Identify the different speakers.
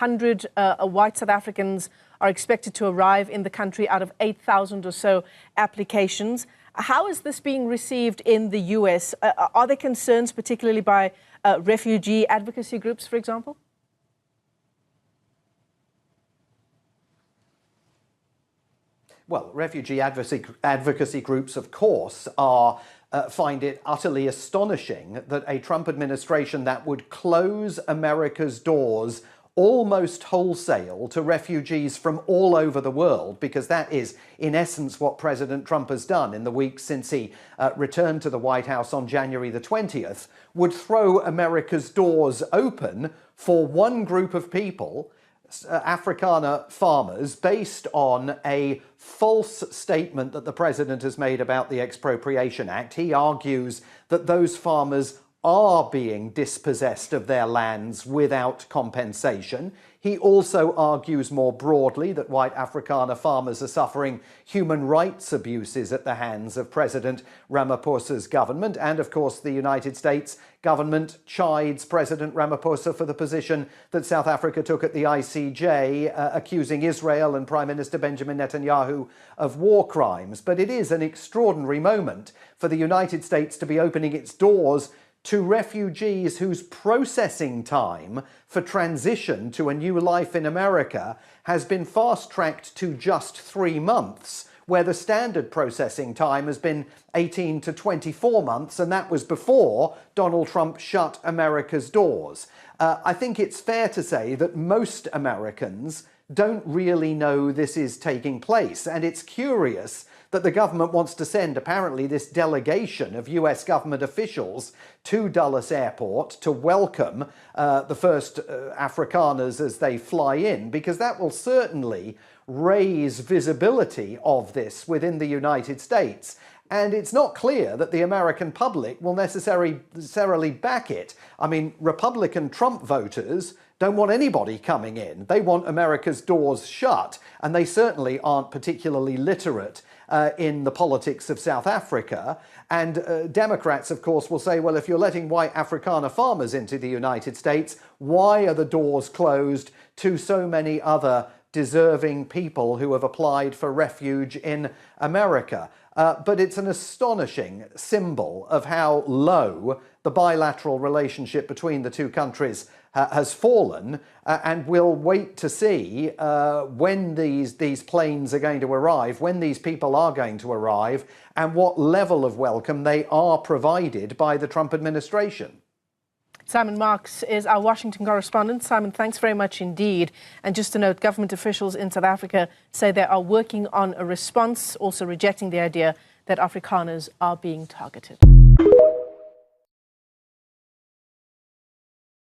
Speaker 1: 100 white South Africans are expected to arrive in the country out of 8,000 or so applications. How is this being received in the US? Are there concerns, particularly by refugee advocacy groups, for example?
Speaker 2: Well, refugee advocacy groups, of course, find it utterly astonishing that a Trump administration that would close America's doors almost wholesale to refugees from all over the world, because that is, in essence, what President Trump has done in the weeks since he returned to the White House on January the 20th, would throw America's doors open for one group of people, Afrikaner farmers, based on a false statement that the president has made about the Expropriation Act. He argues that those farmers are being dispossessed of their lands without compensation. He also argues more broadly that white Afrikaner farmers are suffering human rights abuses at the hands of President Ramaphosa's government. And of course, the United States government chides President Ramaphosa for the position that South Africa took at the ICJ, accusing Israel and Prime Minister Benjamin Netanyahu of war crimes. But it is an extraordinary moment for the United States to be opening its doors to refugees whose processing time for transition to a new life in America has been fast-tracked to just 3 months, where the standard processing time has been 18 to 24 months, and that was before Donald Trump shut America's doors. I think it's fair to say that most Americans don't really know this is taking place, and it's curious that the government wants to send, apparently, this delegation of US government officials to Dulles Airport to welcome the first Afrikaners as they fly in, because that will certainly raise visibility of this within the United States. And it's not clear that the American public will necessarily back it. I mean, Republican Trump voters don't want anybody coming in. They want America's doors shut, and they certainly aren't particularly literate in the politics of South Africa. And Democrats, of course, will say, well, if you're letting white Afrikaner farmers into the United States, why are the doors closed to so many other deserving people who have applied for refuge in America? But it's an astonishing symbol of how low the bilateral relationship between the two countries has fallen, and we'll wait to see when these planes are going to arrive, when these people are going to arrive, and what level of welcome they are provided by the Trump administration.
Speaker 1: Simon Marks is our Washington correspondent. Simon, thanks very much indeed. And just to note, government officials in South Africa say they are working on a response, also rejecting the idea that Afrikaners are being targeted.